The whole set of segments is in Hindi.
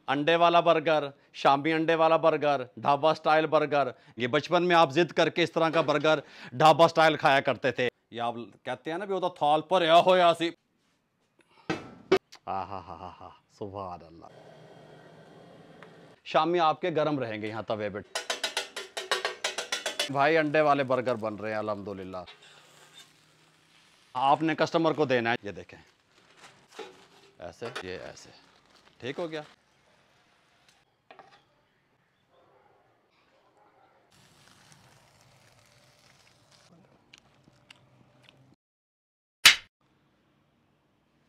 अंडे वाला बर्गर, शामी अंडे वाला बर्गर, ढाबा स्टाइल बर्गर। ये बचपन में आप जिद करके इस तरह का बर्गर ढाबा स्टाइल खाया करते थे। ये आप कहते हैं ना भी वो तो थाल पर होया सी। हा, सुभान अल्लाह। शामी आपके गर्म रहेंगे यहाँ तवे पे। भाई अंडे वाले बर्गर बन रहे हैं अल्हम्दुलिल्लाह। आपने कस्टमर को देना है। ये देखें, ऐसे, ये ऐसे, ठीक हो गया।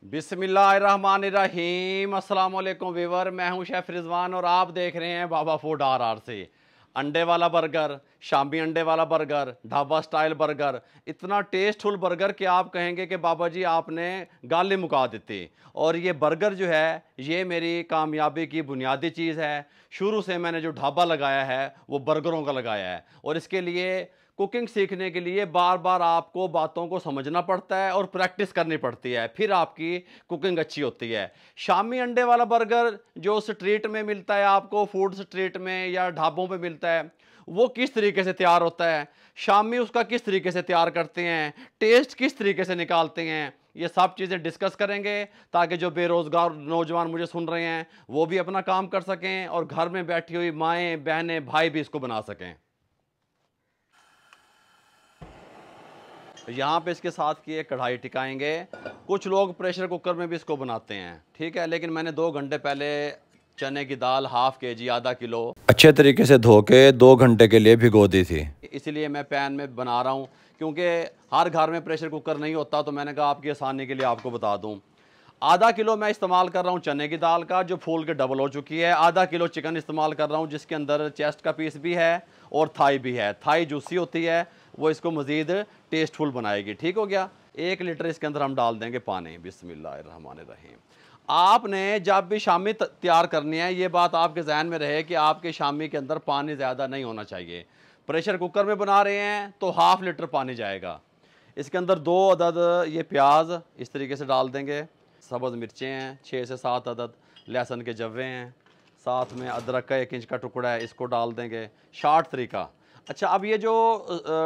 बिस्मिल्लाहिर्रहमानिर्रहीम। अस्सलाम वालेकुम व्यूअर, मैं हूं शेफ रिजवान और आप देख रहे हैं बाबा फूड RR से। अंडे वाला बर्गर, शामी अंडे वाला बर्गर, ढाबा स्टाइल बर्गर, इतना टेस्टफुल बर्गर कि आप कहेंगे कि बाबा जी आपने गाली मुका देती। और ये बर्गर जो है ये मेरी कामयाबी की बुनियादी चीज़ है। शुरू से मैंने जो ढाबा लगाया है वो बर्गरों का लगाया है, और इसके लिए कुकिंग सीखने के लिए बार बार आपको बातों को समझना पड़ता है और प्रैक्टिस करनी पड़ती है, फिर आपकी कुकिंग अच्छी होती है। शामी अंडे वाला बर्गर जो स्ट्रीट में मिलता है, आपको फूड स्ट्रीट में या ढाबों पे मिलता है, वो किस तरीके से तैयार होता है, शामी उसका किस तरीके से तैयार करते हैं, टेस्ट किस तरीके से निकालते हैं, ये सब चीज़ें डिस्कस करेंगे ताकि जो बेरोज़गार नौजवान मुझे सुन रहे हैं वो भी अपना काम कर सकें और घर में बैठी हुई माएँ बहनें भाई भी इसको बना सकें। यहाँ पे इसके साथ की एक कढ़ाई टिकाएंगे। कुछ लोग प्रेशर कुकर में भी इसको बनाते हैं, ठीक है, लेकिन मैंने 2 घंटे पहले चने की दाल हाफ केजी, आधा किलो अच्छे तरीके से धो के 2 घंटे के लिए भिगो दी थी। इसलिए मैं पैन में बना रहा हूँ, क्योंकि हर घर में प्रेशर कुकर नहीं होता, तो मैंने कहा आपकी आसानी के लिए आपको बता दूँ। आधा किलो मैं इस्तेमाल कर रहा हूँ चने की दाल का, जो फूल के डबल हो चुकी है। आधा किलो चिकन इस्तेमाल कर रहा हूँ, जिसके अंदर चेस्ट का पीस भी है और थाई भी है। थाई जूसी होती है, वो इसको मज़ीद टेस्टफुल बनाएगी। ठीक हो गया। 1 लीटर इसके अंदर हम डाल देंगे पानी। बिस्मिल्लाहिर्रहमानिर्रहीम। आपने जब भी शामी तैयार करनी है, ये बात आपके जहन में रहे कि आपके शामी के अंदर पानी ज़्यादा नहीं होना चाहिए। प्रेशर कुकर में बना रहे हैं तो ½ लीटर पानी जाएगा। इसके अंदर 2 अदद ये प्याज इस तरीके से डाल देंगे। सब्ज़ मिर्चें हैं 6 से 7 अदद, लहसुन के जव्वे हैं, साथ में अदरक का 1 इंच का टुकड़ा है, इसको डाल देंगे। शार्ट तरीका। अच्छा, अब ये जो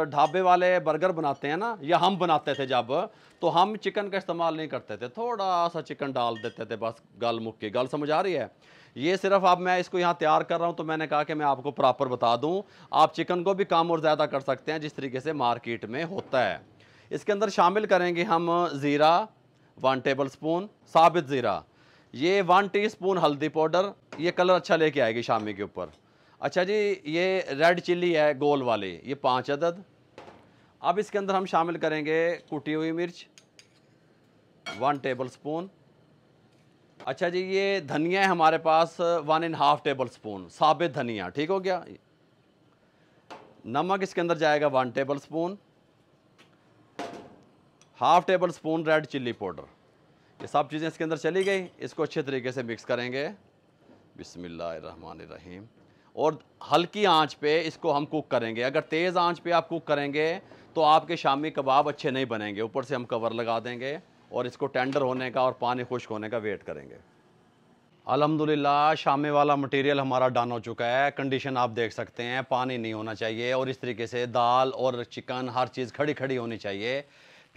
ढाबे वाले बर्गर बनाते हैं ना, या हम बनाते थे जब, तो हम चिकन का इस्तेमाल नहीं करते थे, थोड़ा सा चिकन डाल देते थे बस। गल मुक्की गल समझ आ रही है। ये सिर्फ अब मैं इसको यहाँ तैयार कर रहा हूँ, तो मैंने कहा कि मैं आपको प्रॉपर बता दूँ। आप चिकन को भी कम और ज़्यादा कर सकते हैं जिस तरीके से मार्केट में होता है। इसके अंदर शामिल करेंगे हम ज़ीरा 1 टेबल स्पून, साबित ज़ीरा। ये 1 टीस्पून हल्दी पाउडर, ये कलर अच्छा लेके आएगी शामी के ऊपर। अच्छा जी, ये रेड चिल्ली है गोल वाली, ये 5 अदद। अब इसके अंदर हम शामिल करेंगे कुटी हुई मिर्च 1 टेबल स्पून। अच्छा जी, ये धनिया है हमारे पास 1½ टेबल स्पून, साबित धनिया। ठीक हो गया। नमक इसके अंदर जाएगा 1 table spoon, ½ table spoon red chilli powder. ये सब चीज़ें इसके अंदर चली गई। इसको अच्छे तरीके से मिक्स करेंगे। बिस्मिल्लाहिर्रहमानिर्रहीम। और हल्की आंच पे इसको हम कुक करेंगे। अगर तेज़ आंच पे आप कुक करेंगे तो आपके शामी कबाब अच्छे नहीं बनेंगे। ऊपर से हम कवर लगा देंगे और इसको टेंडर होने का और पानी खुश्क होने का वेट करेंगे। अल्हम्दुलिल्लाह शामी वाला मटेरियल हमारा डन हो चुका है। कंडीशन आप देख सकते हैं, पानी नहीं होना चाहिए और इस तरीके से दाल और चिकन हर चीज़ खड़ी खड़ी होनी चाहिए,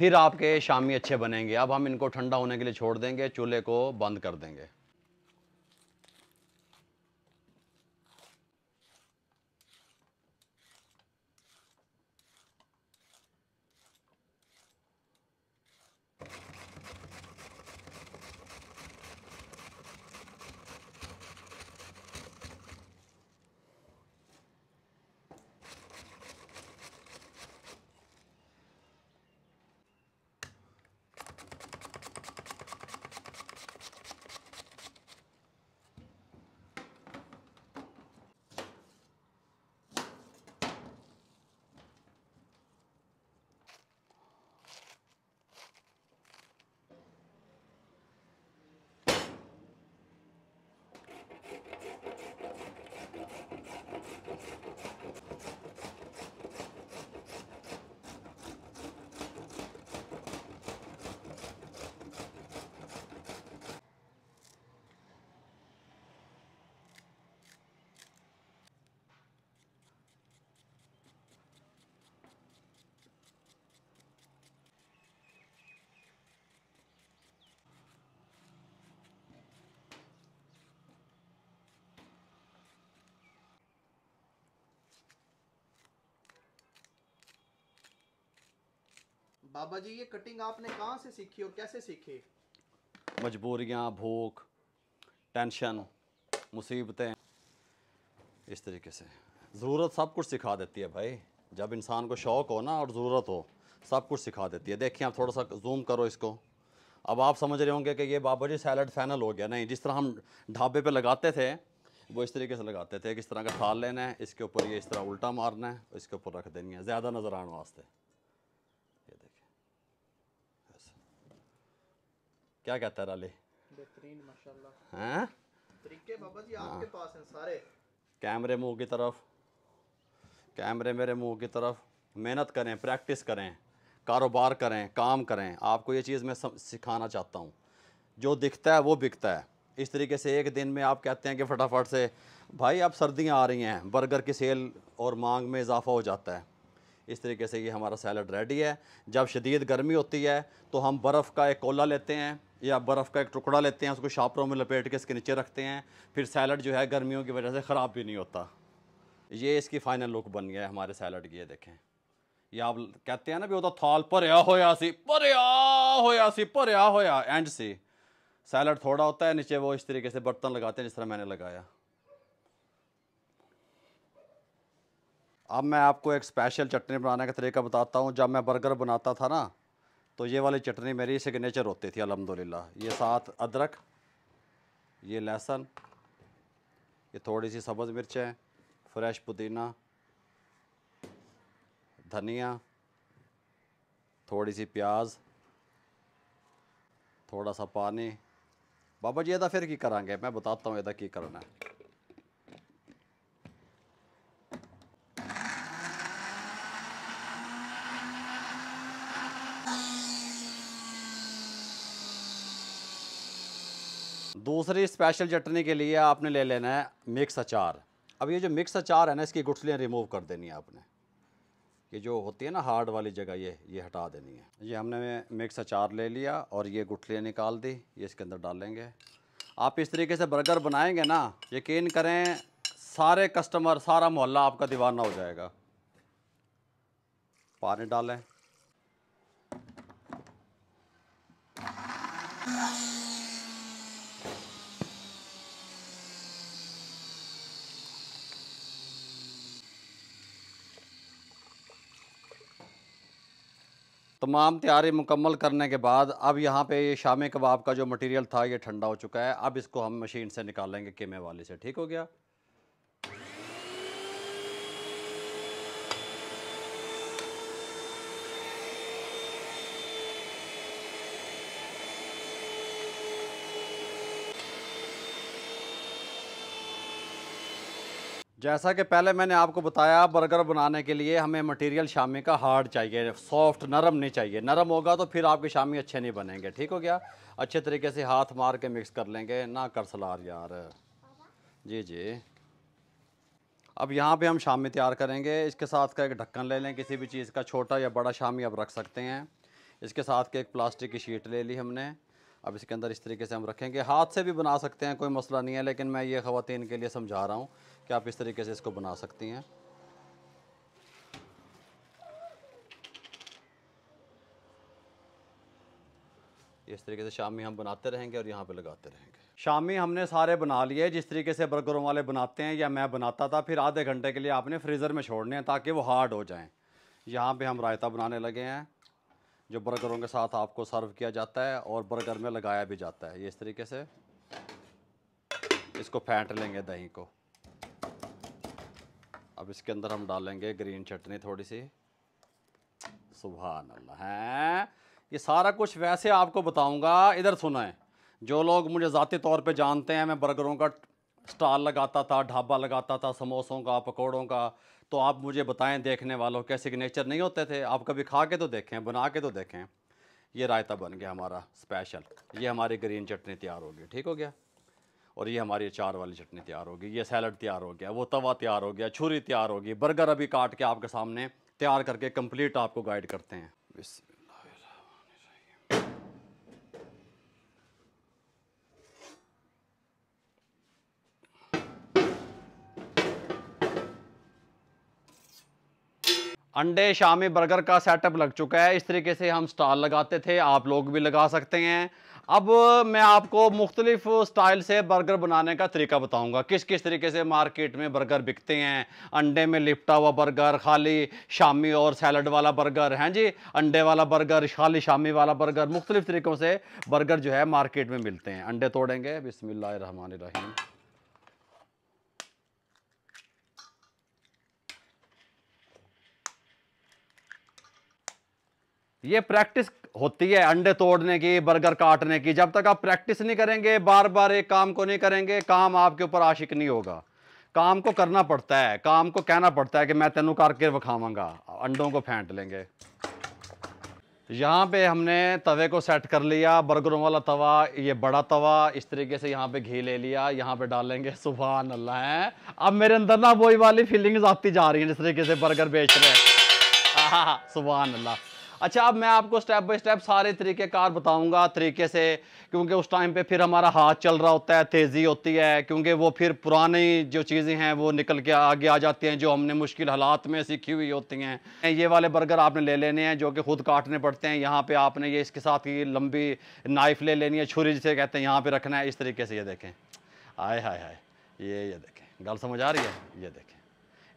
फिर आपके शामी अच्छे बनेंगे। अब हम इनको ठंडा होने के लिए छोड़ देंगे, चूल्हे को बंद कर देंगे। बाबा जी ये कटिंग आपने कहाँ से सीखी और कैसे सीखी? मजबूरियाँ, भूख, टेंशन, मुसीबतें, इस तरीके से ज़रूरत सब कुछ सिखा देती है भाई। जब इंसान को शौक़ हो ना और ज़रूरत हो, सब कुछ सिखा देती है। देखिए आप थोड़ा सा जूम करो इसको। अब आप समझ रहे होंगे कि ये बाबा जी सैलड फैनल हो गया। नहीं, जिस तरह हम ढाबे पे लगाते थे वो इस तरीके से लगाते थे। किस तरह का थाल लेना है, इसके ऊपर ये इस तरह उल्टा मारना है, इसके ऊपर रख देनी है ज़्यादा नज़र आने वास्ते। ये देखिए ऐसा। क्या कहता है राली? बेहतरीन माशाल्लाह। हैं तरीके बाबा जी आपके पास हैं सारे। कैमरे मुंह की तरफ, कैमरे मेरे मुंह की तरफ। मेहनत करें, प्रैक्टिस करें, कारोबार करें, काम करें। आपको ये चीज़ मैं सिखाना चाहता हूँ। जो दिखता है वो बिकता है। इस तरीके से एक दिन में आप कहते हैं कि फटाफट से भाई अब सर्दियाँ आ रही हैं, बर्गर की सेल और मांग में इजाफा हो जाता है। इस तरीके से ये हमारा सैलड रेडी है। जब शदीद गर्मी होती है तो हम बर्फ़ का एक कोला लेते हैं या बर्फ़ का एक टुकड़ा लेते हैं, उसको शापरों में लपेट के इसके नीचे रखते हैं। फिर सैलड जो है गर्मियों की वजह से ख़राब भी नहीं होता। ये इसकी फ़ाइनल लुक बन गया है हमारे सैलड की। ये देखें, ये आप कहते हैं ना भी वो तो थाल भरया होया सी, भरया होया एंड सी। सैलड थोड़ा होता है, नीचे वो इस तरीके से बर्तन लगाते हैं जिस तरह मैंने लगाया। अब मैं आपको एक स्पेशल चटनी बनाने का तरीका बताता हूँ। जब मैं बर्गर बनाता था ना तो ये वाली चटनी मेरी सिग्नेचर होती थी अल्हम्दुलिल्लाह। ये साथ अदरक, ये लहसुन, ये थोड़ी सी सब्ज़ मिर्चें, फ्रेश पुदीना, धनिया, थोड़ी सी प्याज, थोड़ा सा पानी। बाबा जी ਇਹਦਾ फिर की करांगे, मैं बताता हूँ ਇਹਦਾ की करना है। दूसरी स्पेशल चटनी के लिए आपने ले लेना है मिक्स अचार। अब ये जो मिक्स अचार है ना, इसकी गुठलियाँ रिमूव कर देनी है आपने। ये जो होती है ना हार्ड वाली जगह, ये हटा देनी है। ये हमने मिक्स अचार ले लिया और ये गुठलियाँ निकाल दी, ये इसके अंदर डालेंगे। आप इस तरीके से बर्गर बनाएंगे ना, यकीन करें सारे कस्टमर, सारा मोहल्ला आपका दीवाना हो जाएगा। पानी डालें, तमाम तैयारी मुकम्मल करने के बाद अब यहाँ पे ये शामी कबाब का जो मटेरियल था ये ठंडा हो चुका है। अब इसको हम मशीन से निकालेंगे कीमे वाली से। ठीक हो गया। जैसा कि पहले मैंने आपको बताया, बर्गर बनाने के लिए हमें मटेरियल शामी का हार्ड चाहिए, सॉफ्ट, नरम नहीं चाहिए। नरम होगा तो फिर आपके शामी अच्छे नहीं बनेंगे। ठीक हो गया। अच्छे तरीके से हाथ मार के मिक्स कर लेंगे ना, कर सलार यार। जी जी। अब यहाँ पे हम शामी तैयार करेंगे। इसके साथ का एक ढक्कन ले लें किसी भी चीज़ का, छोटा या बड़ा शामी आप रख सकते हैं। इसके साथ के एक प्लास्टिक की शीट ले ली हमने। अब इसके अंदर इस तरीके से हम रखेंगे। हाथ से भी बना सकते हैं, कोई मसला नहीं है, लेकिन मैं ये ख़वातीन के लिए समझा रहा हूँ कि आप इस तरीके से इसको बना सकती हैं। इस तरीके से शामी हम बनाते रहेंगे और यहाँ पे लगाते रहेंगे। शामी हमने सारे बना लिए जिस तरीके से बर्गरों वाले बनाते हैं या मैं बनाता था। फिर आधे घंटे के लिए आपने फ्रीज़र में छोड़ने हैं ताकि वो हार्ड हो जाएं। यहाँ पे हम रायता बनाने लगे हैं जो बर्गरों के साथ आपको सर्व किया जाता है और बर्गर में लगाया भी जाता है। ये इस तरीके से इसको फेंट लेंगे दही को। अब इसके अंदर हम डालेंगे ग्रीन चटनी थोड़ी सी। सुभान अल्लाह है। ये सारा कुछ वैसे आपको बताऊंगा, इधर सुनाएं। जो लोग मुझे ज़ाती तौर पे जानते हैं, मैं बर्गरों का स्टॉल लगाता था, ढाबा लगाता था, समोसों का, पकौड़ों का। तो आप मुझे बताएं देखने वालों के सिग्नेचर नहीं होते थे? आप कभी खा के तो देखें, बना के तो देखें। ये रायता बन गया हमारा स्पेशल। ये हमारी ग्रीन चटनी तैयार हो गई। ठीक हो गया। और ये हमारी अचार वाली चटनी तैयार होगी। ये सैलड तैयार हो गया, वो तवा तैयार हो गया, छुरी तैयार होगी। बर्गर अभी काट के आपके सामने तैयार करके कंप्लीट आपको गाइड करते हैं। अंडे शामी बर्गर का सेटअप लग चुका है। इस तरीके से हम स्टॉल लगाते थे, आप लोग भी लगा सकते हैं। अब मैं आपको मुख्तलिफ स्टाइल से बर्गर बनाने का तरीका बताऊंगा, किस किस तरीके से मार्केट में बर्गर बिकते हैं। अंडे में लिपटा हुआ बर्गर, खाली शामी और सैलड वाला बर्गर, हैं जी, अंडे वाला बर्गर, खाली शामी वाला बर्गर, मुख्तलिफ तरीक़ों से बर्गर जो है मार्केट में मिलते हैं। अंडे तोड़ेंगे, बिस्मिल्लाहिर्रहमानिर्रहीम। ये प्रैक्टिस होती है अंडे तोड़ने की, बर्गर काटने की। जब तक आप प्रैक्टिस नहीं करेंगे, बार बार एक काम को नहीं करेंगे, काम आपके ऊपर आशिक नहीं होगा। काम को करना पड़ता है, काम को कहना पड़ता है कि मैं तेनू करके विखावांगा। अंडों को फेंट लेंगे। यहाँ पे हमने तवे को सेट कर लिया, बर्गरों वाला तवा, ये बड़ा तवा। इस तरीके से यहाँ पे घी ले लिया, यहाँ पे डालेंगे। सुभान अल्लाह है। अब मेरे अंदर ना वही वाली फीलिंग्स आती जा रही हैं जिस तरीके से बर्गर बेच रहे हैं। सुभान अल्लाह। अच्छा, अब मैं आपको स्टेप बाय स्टेप सारे तरीके कार बताऊंगा तरीके से, क्योंकि उस टाइम पे फिर हमारा हाथ चल रहा होता है, तेज़ी होती है, क्योंकि वो फिर पुरानी जो चीज़ें हैं वो निकल के आगे आ जाती हैं, जो हमने मुश्किल हालात में सीखी हुई होती हैं। ये वाले बर्गर आपने ले लेने हैं जो कि खुद काटने पड़ते हैं। यहाँ पे आपने ये इसके साथ ही लंबी नाइफ ले लेनी है, छुरी जिसे कहते हैं, यहाँ पे रखना है। इस तरीके से ये देखें, आय हाय हाय, ये देखें, गल समझ आ रही है? ये देखें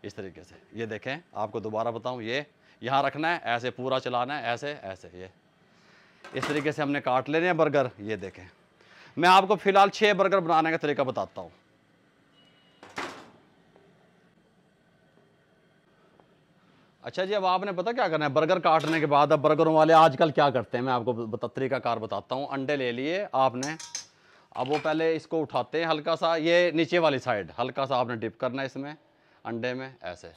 इस तरीके से, ये देखें, आपको दोबारा बताऊँ, ये यहाँ रखना है, ऐसे पूरा चलाना है, ऐसे ऐसे, ये इस तरीके से हमने काट लेने हैं बर्गर। ये देखें, मैं आपको फिलहाल 6 बर्गर बनाने का तरीका बताता हूँ। अच्छा जी, अब आपने पता क्या करना है, बर्गर काटने के बाद अब बर्गरों वाले आजकल क्या करते हैं, मैं आपको तरीका कार बताता हूँ। अंडे ले लिए आपने, अब वो पहले इसको उठाते हैं हल्का सा, ये नीचे वाली साइड हल्का सा आपने डिप करना है इसमें, अंडे में, ऐसे,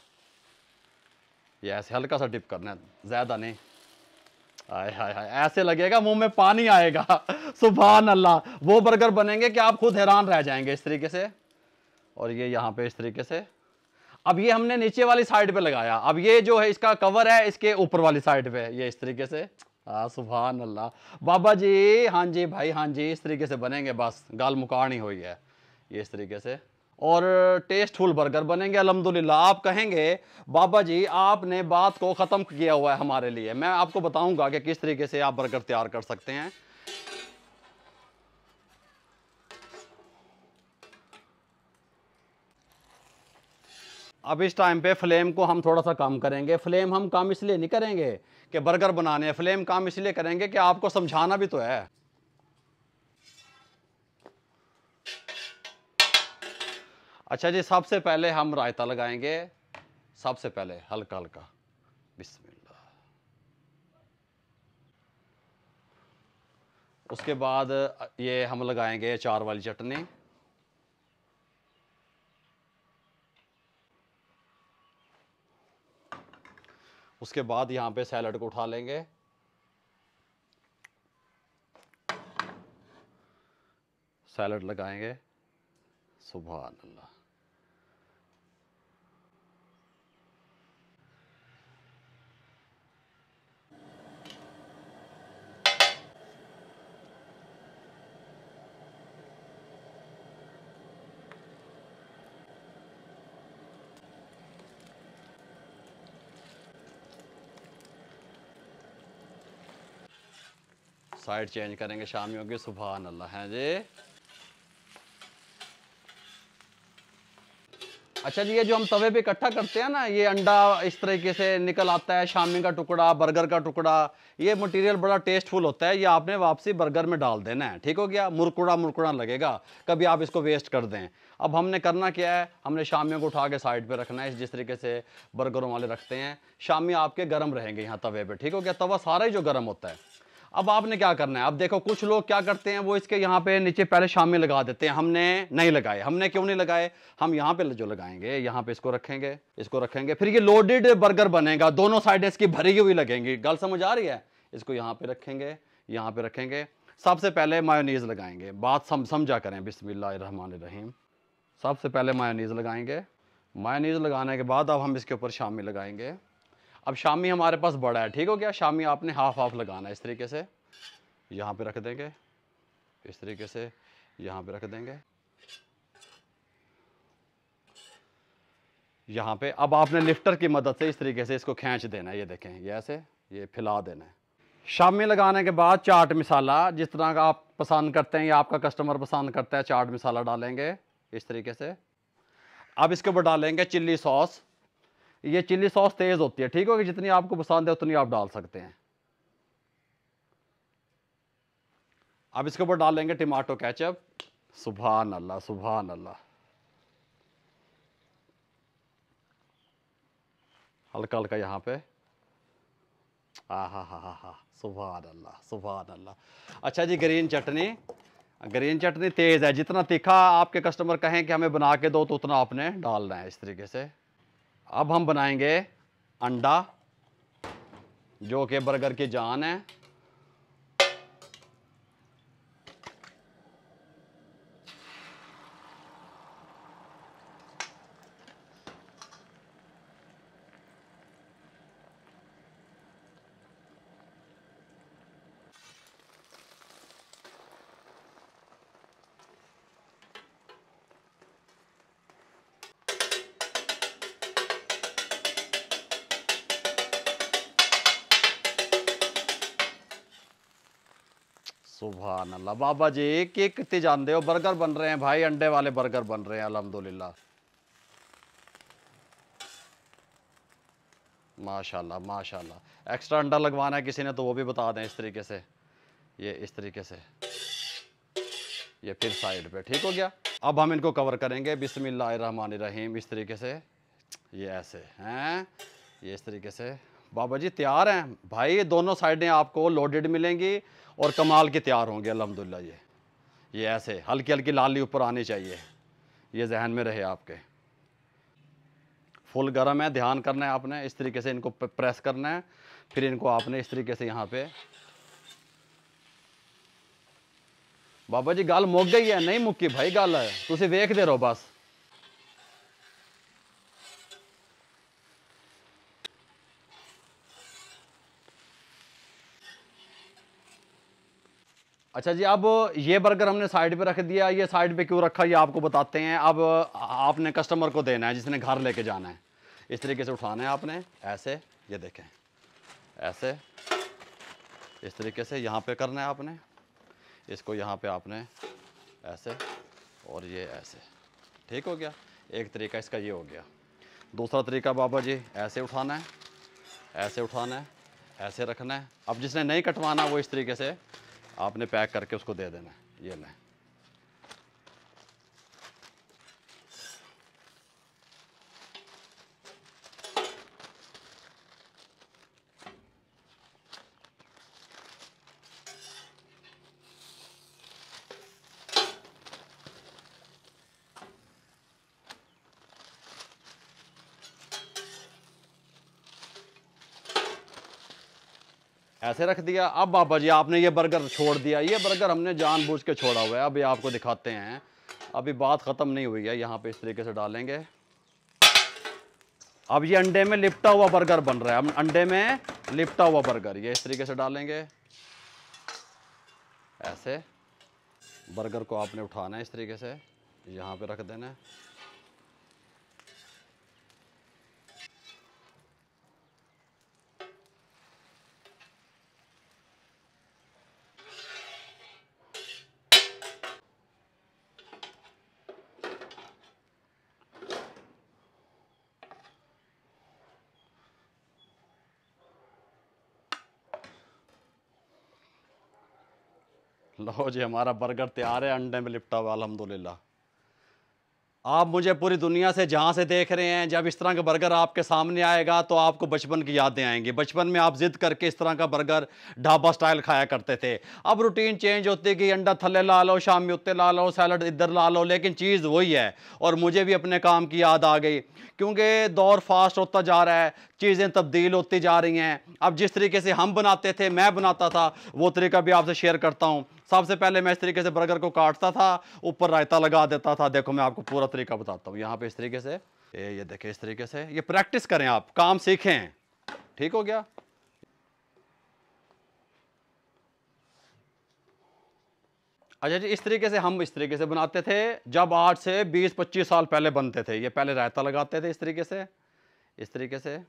ये ऐसे हल्का सा डिप करना है, ज़्यादा नहीं। हाय हाय हाय, ऐसे लगेगा मुंह में पानी आएगा। सुभान अल्लाह, वो बर्गर बनेंगे कि आप खुद हैरान रह जाएंगे इस तरीके से। और ये यहाँ पे इस तरीके से। अब ये हमने नीचे वाली साइड पे लगाया, अब ये जो है इसका कवर है इसके ऊपर वाली साइड पे, ये इस तरीके से। हाँ सुभान अल्लाह बाबा जी, हाँ जी भाई, हाँ जी, इस तरीके से बनेंगे, बस गाल मुकानी हुई है, ये इस तरीके से। और टेस्टफुल बर्गर बनेंगे अल्हम्दुलिल्लाह। आप कहेंगे बाबा जी आपने बात को ख़त्म किया हुआ है हमारे लिए। मैं आपको बताऊंगा कि किस तरीके से आप बर्गर तैयार कर सकते हैं। अब इस टाइम पे फ्लेम को हम थोड़ा सा कम करेंगे। फ्लेम हम कम इसलिए नहीं करेंगे कि बर्गर बनाने हैं, फ्लेम कम इसलिए करेंगे कि आपको समझाना भी तो है। अच्छा जी, सबसे पहले हम रायता लगाएंगे, सबसे पहले हल्का हल्का, बिस्मिल्लाह। उसके बाद ये हम लगाएंगे अचार वाली चटनी। उसके बाद यहाँ पे सैलड को उठा लेंगे, सैलड लगाएंगे। सुभान अल्लाह। साइड चेंज करेंगे शामियों की। सुभान अल्लाह है जी। अच्छा जी, ये जो हम तवे पे इकट्ठा करते हैं ना, ये अंडा इस तरीके से निकल आता है, शामी का टुकड़ा, बर्गर का टुकड़ा, ये मटेरियल बड़ा टेस्टफुल होता है। ये आपने वापसी बर्गर में डाल देना है, ठीक हो गया। मुरकुड़ा मुरकुड़ा लगेगा, कभी आप इसको वेस्ट कर दें। अब हमने करना क्या है, हमने शामियों को उठा के साइड पे रखना है, जिस तरीके से बर्गरों वाले रखते हैं। शामी आपके गर्म रहेंगे यहाँ तवे पे, ठीक हो गया। तवा सारा ही जो गर्म होता है। अब आपने क्या करना है, अब देखो कुछ लोग क्या करते हैं, वो इसके यहाँ पे नीचे पहले शामी लगा देते हैं। हमने नहीं लगाए। हमने क्यों नहीं लगाए, हम यहाँ पे जो लगाएंगे, यहाँ पे इसको रखेंगे, इसको रखेंगे, फिर ये लोडेड बर्गर बनेगा, दोनों साइड इसकी भरी हुई लगेंगी। गल समझ आ रही है? इसको यहाँ पे रखेंगे, यहाँ पे रखेंगे। सबसे पहले मायोनीज लगाएंगे, बात समझा करें, बिस्मिल्लाहिर्रहमानिर्रहीम। सबसे पहले मायोनीज लगाएंगे। मायोनीज लगाने के बाद अब हम इसके ऊपर शामी लगाएंगे। अब शामी हमारे पास बड़ा है, ठीक हो गया। शामी आपने हाफ हाफ लगाना है, इस तरीके से यहाँ पे रख देंगे, इस तरीके से यहाँ पे रख देंगे, यहाँ पे अब आपने लिफ्टर की मदद से इस तरीके से इसको खींच देना है, ये देखें, ये ऐसे ये फैला देना है। शामी लगाने के बाद चाट मसाला जिस तरह का आप पसंद करते हैं या आपका कस्टमर पसंद करता है, चाट मसाला डालेंगे इस तरीके से। अब इसके ऊपर डालेंगे चिल्ली सॉस। ये चिल्ली सॉस तेज़ होती है, ठीक होगी, जितनी आपको पसंद है उतनी आप डाल सकते हैं। अब इसके ऊपर डालेंगे टमाटो केचप। सुभान अल्लाह, सुभान अल्लाह। हल्का हल्का यहाँ पे, हा, सुभान अल्लाह, सुभान अल्लाह। अच्छा जी, ग्रीन चटनी। ग्रीन चटनी तेज़ है, जितना तीखा आपके कस्टमर कहें कि हमें बना के दो तो उतना आपने डालना है इस तरीके से। अब हम बनाएंगे अंडा, जो कि बर्गर की जान है। सुभान अल्लाह। बाबा जी कि कितनी जानते हो, बर्गर बन रहे हैं भाई, अंडे वाले बर्गर बन रहे हैं अल्हम्दुलिल्लाह। माशाल्लाह माशाल्लाह। एक्स्ट्रा अंडा लगवाना है किसी ने तो वो भी बता दें इस तरीके से, ये इस तरीके से, ये फिर साइड पे, ठीक हो गया। अब हम इनको कवर करेंगे बिस्मिल्लाहिर्रहमानिर्रहीम इस तरीके से, ये ऐसे हैं, ये इस तरीके से। बाबा जी तैयार हैं भाई, ये दोनों साइडें आपको लोडेड मिलेंगी और कमाल के तैयार होंगे अल्हम्दुलिल्लाह। ये ऐसे हल्की हल्की लाली ऊपर आनी चाहिए, ये जहन में रहे आपके। फुल गर्म है, ध्यान करना है आपने, इस तरीके से इनको प्रेस करना है, फिर इनको आपने इस तरीके से यहाँ पे। बाबा जी गल मुक गई है, नहीं मुक्की भाई गल है, तुसी वेखदे रहो बस। अच्छा जी, अब ये बर्गर हमने साइड पे रख दिया। ये साइड पे क्यों रखा ये आपको बताते हैं। अब आपने कस्टमर को देना है जिसने घर लेके जाना है, इस तरीके से उठाना है आपने, ऐसे, ये देखें, ऐसे इस तरीके से यहाँ पे करना है आपने, इसको यहाँ पे आपने ऐसे और ये ऐसे, ठीक हो गया। एक तरीका इसका ये हो गया। दूसरा तरीका बाबा जी ऐसे उठाना है, ऐसे उठाना है, ऐसे रखना है। अब जिसने नहीं कटवाना वो इस तरीके से आपने पैक करके उसको दे देना है, ये लें। ऐसे रख दिया। अब बाबा जी आपने ये बर्गर छोड़ दिया, ये बर्गर हमने जानबूझ के छोड़ा हुआ है, अभी आपको दिखाते हैं, अभी बात ख़त्म नहीं हुई है। यहाँ पे इस तरीके से डालेंगे। अब ये अंडे में लिपटा हुआ बर्गर बन रहा है, हम अंडे में लिपटा हुआ बर्गर, ये इस तरीके से डालेंगे, ऐसे। बर्गर को आपने उठाना है इस तरीके से, यहाँ पे रख देना है। लो जी, हमारा बर्गर तैयार है, अंडे में लिपटा हुआ अल्हम्दुलिल्लाह। आप मुझे पूरी दुनिया से जहाँ से देख रहे हैं, जब इस तरह का बर्गर आपके सामने आएगा तो आपको बचपन की यादें आएंगी। बचपन में आप जिद करके इस तरह का बर्गर ढाबा स्टाइल खाया करते थे। अब रूटीन चेंज होती कि अंडा थल्ले ला लो, शाम में उत्ते ला लो, सैलड इधर ला लो, लेकिन चीज़ वही है। और मुझे भी अपने काम की याद आ गई, क्योंकि दौर फास्ट होता जा रहा है, चीज़ें तब्दील होती जा रही हैं। अब जिस तरीके से हम बनाते थे, मैं बनाता था, वो तरीका भी आपसे शेयर करता हूँ। सबसे पहले मैं इस तरीके से बर्गर को काटता था, ऊपर रायता लगा देता था। देखो मैं आपको पूरा तरीका बताता हूँ। यहाँ पे इस तरीके से, ये देखें, इस तरीके से, ये प्रैक्टिस करें, आप काम सीखें, ठीक हो गया। अच्छा जी, इस तरीके से हम इस तरीके से बनाते थे जब आज से 20-25 साल पहले बनते थे। ये पहले रायता लगाते थे इस तरीके से, इस तरीके से।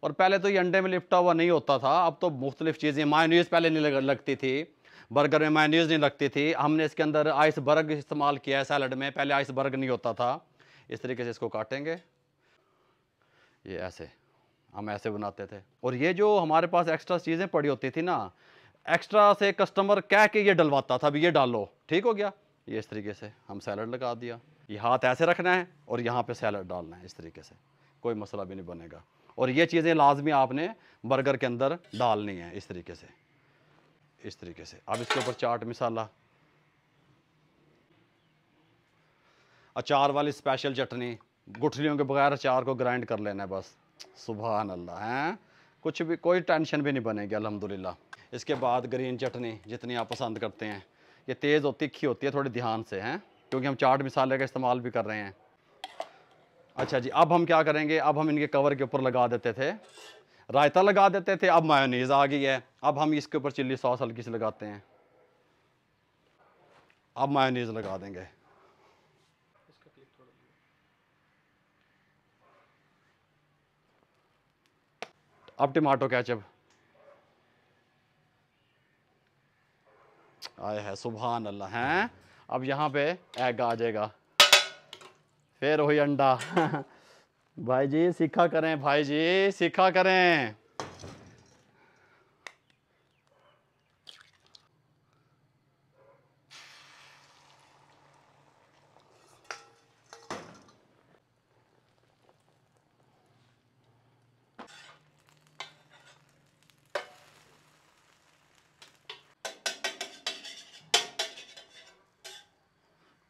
और पहले तो ये अंडे में लिपटा हुआ नहीं होता था, अब तो मुख्तलिफ चीज़ें, मायोनीज़ पहले नहीं लगती थी, बर्गर में मायोनीज़ नहीं लगती थी। हमने इसके अंदर आइसबर्ग इस्तेमाल किया है सैलड में, पहले आइसबर्ग नहीं होता था। इस तरीके से इसको काटेंगे, ये ऐसे हम ऐसे बनाते थे। और ये जो हमारे पास एक्स्ट्रा चीज़ें पड़ी होती थी ना, एक्स्ट्रा से कस्टमर कह के ये डलवाता था, भी ये डालो, ठीक हो गया। ये इस तरीके से हम सैलड लगा दिया, ये हाथ ऐसे रखना है और यहाँ पे सैलड डालना है, इस तरीके से कोई मसला भी नहीं बनेगा। और ये चीज़ें लाजमी आपने बर्गर के अंदर डालनी है, इस तरीके से, इस तरीके से। अब इसके ऊपर चाट मसाला, अचार वाली स्पेशल चटनी, गुठलियों के बगैर अचार को ग्राइंड कर लेना है बस। सुभान अल्लाह, हैं कुछ भी, कोई टेंशन भी नहीं बनेगी अल्हम्दुलिल्लाह। इसके बाद ग्रीन चटनी जितनी आप पसंद करते हैं, ये तेज़ और तीखी होती है, थोड़ी ध्यान से हैं, क्योंकि हम चाट मसाले का इस्तेमाल भी कर रहे हैं। अच्छा जी, अब हम क्या करेंगे, अब हम इनके कवर के ऊपर लगा देते थे, रायता लगा देते थे, अब मायोनीज़ आ गई है। अब हम इसके ऊपर चिल्ली सॉस हल्की सी लगाते हैं, अब मायोनीज़ लगा देंगे। अब टमाटो केचप, आए है सुभान अल्लाह, हैं। अब यहाँ पे एग आ जाएगा, फिर वही अंडा। भाई जी सीखा करें, भाई जी सीखा करें।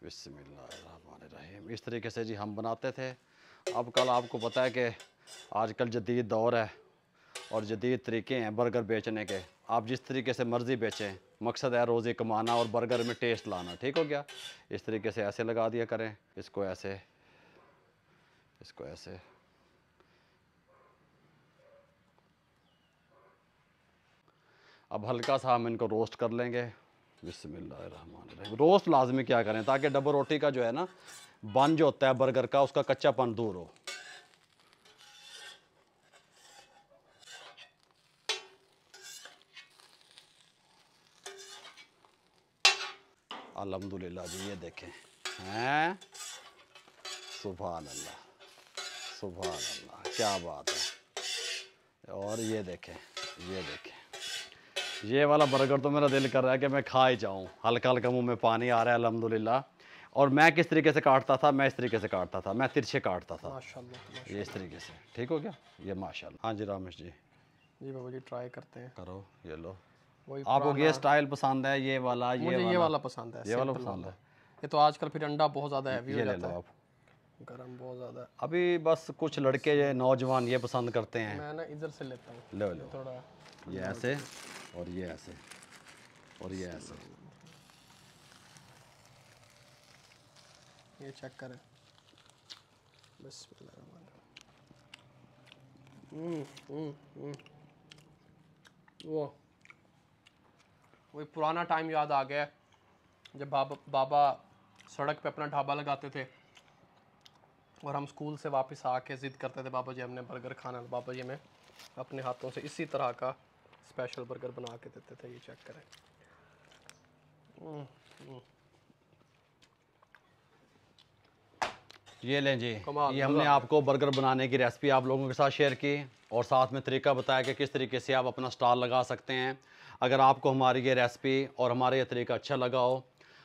बिस्मिल्लाहिर्रहमानिर्रहीम। इस तरीके से जी हम बनाते थे। अब कल आपको पता है कि आजकल जदीद दौर है और जदीद तरीके हैं बर्गर बेचने के। आप जिस तरीके से मर्ज़ी बेचें, मकसद है रोज़ी कमाना और बर्गर में टेस्ट लाना, ठीक हो गया। इस तरीके से ऐसे लगा दिया करें, इसको ऐसे, इसको ऐसे। अब हल्का सा हम इनको रोस्ट कर लेंगे। बिस्मिल्लाहिर्रहमानिर्रहीम। रोस्ट लाजमी क्या करें, ताकि डबल रोटी का जो है ना बन जो होता है बर्गर का, उसका कच्चापन दूर हो। अल्हम्दुलिल्लाह जी, ये देखें, हैं सुभान अल्लाह, सुभान अल्लाह, क्या बात है। और ये देखें, ये देखें, ये वाला बर्गर तो मेरा दिल कर रहा है कि मैं खा ही जाऊँ। हल्का हल्का मुंह में पानी आ रहा है अल्हम्दुलिल्लाह। और मैं किस तरीके से काटता था, मैं इस तरीके से काटता था, मैं तिरछे काटता था, माशाल्लाह, ये इस तरीके से, ठीक हो गया। ये माशाल्लाह। हाँ जी रामेश जी, जी बाबा जी ट्राई करते हैं। करो, ये लो। वही आपको ये स्टाइल पसंद है, ये वाला, मुझे ये वाला पसंद है, ये वाला सिंपल पसंद है। ये तो आजकल फिर अंडा बहुत ज़्यादा हैवी हो ये ले जाता लो है, आप। गरम बहुत ज़्यादा है। अभी बस कुछ लड़के ये नौजवान ये पसंद करते हैं। मैं ना इधर से लेता हूँ, लो लो, थोड़ा ये ऐसे और ये ऐसे और ये ऐसे। ये चेक करें। वो वही पुराना टाइम याद आ गया जब बाबा सड़क पे अपना ढाबा लगाते थे और हम स्कूल से वापस आके ज़िद करते थे, बाबा जी हमने बर्गर खाना। बाबा जी हमें अपने हाथों से इसी तरह का स्पेशल बर्गर बना के देते थे। ये चेक करें। ये लें जी, कमाल, ये हमने आपको बर्गर बनाने की रेसिपी आप लोगों के साथ शेयर की और साथ में तरीका बताया कि किस तरीके से आप अपना स्टॉल लगा सकते हैं। अगर आपको हमारी ये रेसिपी और हमारा ये तरीका अच्छा लगा हो,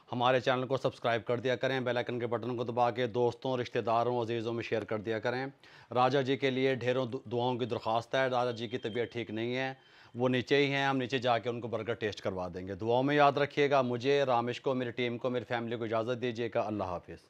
हमारे चैनल को सब्सक्राइब कर दिया करें, बेल आइकन के बटन को दबा के दोस्तों, रिश्तेदारों, अजीज़ों में शेयर कर दिया करें। राजा जी के लिए ढेरों दुआओं की दरख्वास्त है। राजा जी की तबीयत ठीक नहीं है, वो नीचे ही हैं, हम नीचे जाके उनको बर्गर टेस्ट करवा देंगे। दुआओं में याद रखिएगा। मुझे, रामेश को, मेरी टीम को, मेरी फैमिली को इजाज़त दीजिएगा। अल्लाह हाफिज़।